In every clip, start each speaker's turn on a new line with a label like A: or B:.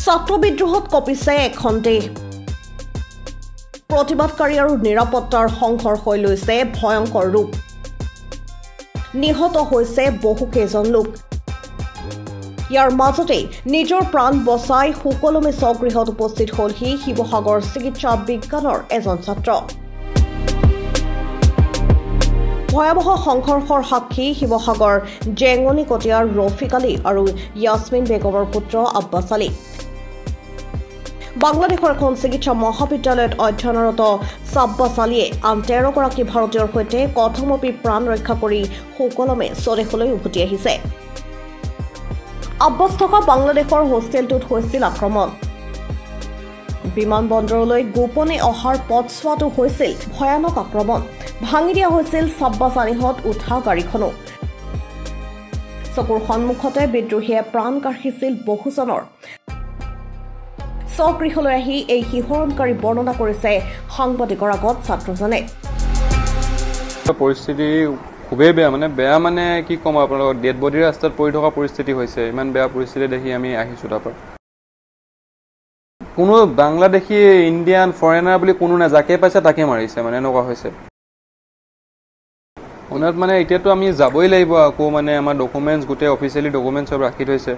A: ছাত্ৰ বিদ্ৰোহত কঁপিছে এখন দেশ প্ৰতিবাদকাৰী আৰু নিৰাপত্তাৰ সংঘৰ্ষ লৈছে ভয়ংকৰ ৰূপ নিহত হৈছে বহুকেইজন লোক ইয়াৰ মাজতে নিজৰ প্ৰাণ বচাই সুকলমে স্বগৃহত উপস্থিত হ'লহি শিৱসাগৰ চিকিৎসা বিজ্ঞানৰ এজন ছাত্ৰ ভয়াবহ সংঘৰ্ষৰ সাক্ষী শিৱসাগৰ জেঙনিকটীয়াৰ ৰফিক আলী আৰু ইয়াছমিন বেগমৰ পুত্ৰ আব্বাছ আলী বাংলাদেশৰ এখন চিকিৎসা মহাবিদ্যালয়ত অধ্যয়নৰত আব্বাছ আলীয়ে আন 13 গৰাকী ভাৰতীয়ৰ সৈতে কথমপি প্ৰাণ ৰক্ষা কৰি সুকলমে স্বদেশলৈ উভতি আহিছে আব্বাছ থকা বাংলাদেশৰ হোষ্টেলটোত হৈছিল আক্ৰমণ বিমানবন্দৰলৈ গোপনে অহাৰ পথছোৱাটো হৈছিল ভয়ানক আক্ৰমণ ভাঙি দিয়া হৈছিল আব্বাছ আলীহঁত উঠা গাড়ীখনো চকুৰ সন্মুখতে বিদ্ৰোহীয়ে প্ৰাণ কাঢ়িছিল বহুজনৰ স্বগৃহলৈ আহি এই শিহৰণকাৰী বৰ্ণনা কৰিছে সাংবাদিকৰ আগত ছাত্ৰজনে
B: পৰিস্থিতি খুবেই বেয়া মানে কি ক'ম আপোনালোকৰ ডেড বডি ৰাস্তাত পৰি থকা পৰিস্থিতি হৈছে ইমান বেয়া পৰিস্থিতি দেখি আমি আহিছোঁ তাৰপৰা কোনো বাংলাদেশী ইণ্ডিয়ান ফৰেনাৰ বুলি কোনো নাই যাকে পাইছে তাকে মাৰিছে মানে এনেকুৱা হৈছে ওনাত মানে এতিয়াতো আমি যাবই লাগিব আকৌ মানে আমাৰ ডকুমেণ্টছ গোটেই অফিচিয়েলি ডকুমেণ্টছ সব ৰাখি থৈছে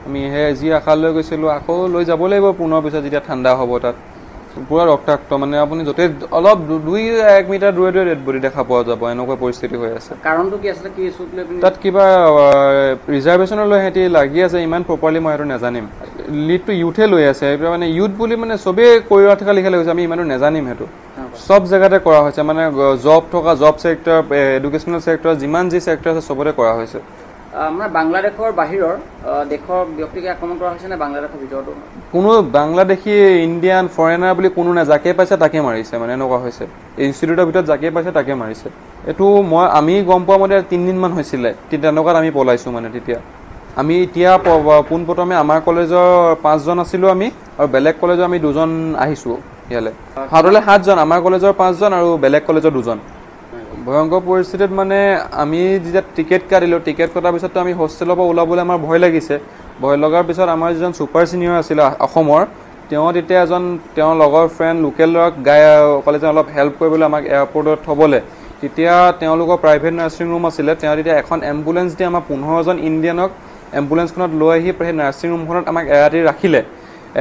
B: আমি যি আশা লৈ গৈছিলোঁ আকৌ লৈ যাব লাগিব পুনৰ পিছত যেতিয়া ঠাণ্ডা হ'ব তাত পুৰা ৰক্তাক্ত মানে আপুনি য'তে অলপ 2-1 মিটাৰ দূৰে দূৰে ডেড বডি দেখা পোৱা যাব এনেকুৱা পৰিস্থিতি হৈ আছে
C: কাৰণটো কি আছিলে কি ইছ্যুত লৈ
B: তাত কিবা ৰিজাৰ্ভেশ্যনৰ লৈ সিহঁতি লাগি আছে ইমান প্ৰপাৰলি মই সেইটো নাজানিম লিডটো ইউথে লৈ আছে এইবিলাক মানে ইউথ বুলি মানে চবেই কৰি থকা লিখা হৈছে আমি ইমানো নাজানিম সেইটো সব জেগাতে কৰা হৈছে মানে জব থকা জব ছেক্টৰ এডুকেশ্যনেল ছেক্টৰ যিমান যি ছেক্টৰ আছে চবতে কৰা হৈছে
C: আমাৰ বাংলাদেশৰ বাহিৰৰ দেশৰ ব্যক্তিকে আক্ৰমণ কৰা হৈছে নে বাংলাদেশৰ ভিতৰতো
B: কোনো বাংলাদেশী ইণ্ডিয়ান ফৰেনাৰ বুলি কোনো নাই যাকে পাইছে তাকে মাৰিছে মানে এনেকুৱা হৈছে ইনষ্টিটিউটৰ ভিতৰত যাকে পাইছে তাকে মাৰিছে এইটো আমি গম পোৱা মতে 3 দিনমান হৈছিলে তেনেকুৱাত আমি পলাইছোঁ মানে তেতিয়া আমি এতিয়া পোনপ্ৰথমে আমাৰ কলেজৰ 5 জন আছিলোঁ আমি আৰু বেলেগ কলেজৰ আমি 2 জন আহিছোঁ ইয়ালৈ হাতলৈ 7 জন আমাৰ কলেজৰ 5 জন আৰু বেলেগ কলেজৰ 2 জন ভয়ংকৰ পৰিস্থিতিত মানে আমি যেতিয়া টিকেট কাটিলোঁ টিকেট কটাৰ পিছততো আমি হোষ্টেলৰ পৰা ওলাবলৈ আমাৰ ভয় লাগিছে ভয় লগাৰ পিছত আমাৰ যিজন ছুপাৰ ছিনিয়ৰ আছিলে অসমৰ তেওঁ তেতিয়া তেওঁৰ লগৰ ফ্ৰেণ্ড লোকেল ল'ৰাক কলেজত অলপ হেল্প কৰিবলৈ আমাক এয়াৰপৰ্টত থ'বলৈ তেতিয়া তেওঁলোকৰ প্ৰাইভেট নাৰ্ছিং ৰুম আছিলে তেওঁ তেতিয়া এখন এম্বুলেঞ্চ দি আমাৰ 15 জন ইণ্ডিয়ানক এম্বুলেঞ্চখনত লৈ আহি সেই নাৰ্ছিং ৰুমখনত আমাক এৰাতি ৰাখিলে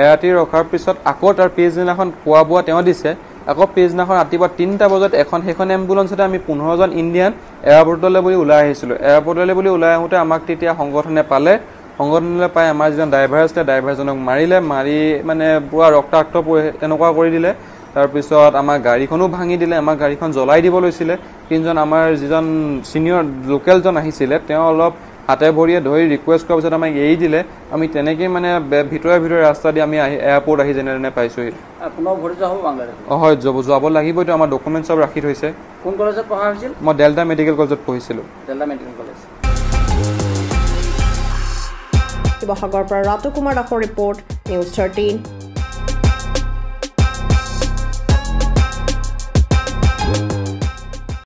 B: এৰাতি ৰখাৰ পিছত আকৌ তাৰ পিছদিনাখন খোৱা বোৱা তেওঁ দিছে আকৌ পিছদিনাখন ৰাতিপুৱা 3টা বজাত সেইখন এম্বুলেঞ্চতে আমি 15 জন ইণ্ডিয়ান এয়াৰপৰ্টলৈ বুলি ওলাই আহিছিলোঁ এয়াৰপৰ্টলৈ বুলি ওলাই আহোঁতে আমাক তেতিয়া সংগঠনে পালে সংগঠনলৈ পাই আমাৰ যিজন ড্ৰাইভাৰ আছিলে ড্ৰাইভাৰজনক মাৰি মানে পুৰা ৰক্তাক্ত এনেকুৱা কৰি দিলে তাৰপিছত আমাৰ গাড়ীখনো ভাঙি দিলে আমাৰ গাড়ীখন জ্বলাই দিব লৈছিলে কিন্তু আমাৰ যিজন ছিনিয়ৰ লোকেলজন আহিছিলে তেওঁ অলপ হাতে ভৰিয়ে ধৰি ৰিকুৱেষ্ট কৰাৰ পিছত আমাক এৰি দিলে আমি তেনেকেই মানে ভিতৰে ৰাস্তা দি আমি এয়াৰপৰ্ট আহি যেনে পাইছোঁহি
C: আপোনাৰ ভৰি যাব বাংলাদেশ
B: হয় যাব লাগিবতো আমাৰ ডকুমেণ্ট সব ৰাখি থৈছে
C: কোন কলেজত পঢ়া হৈছিল
B: মই ডেল্টা মেডিকেল কলেজত পঢ়িছিলোঁ
C: ডেল্টা মেডিকেল কলেজ
A: শিৱসাগৰৰ পৰা ৰাতু কুমাৰ দাসৰ ৰিপৰ্ট নিউজ 13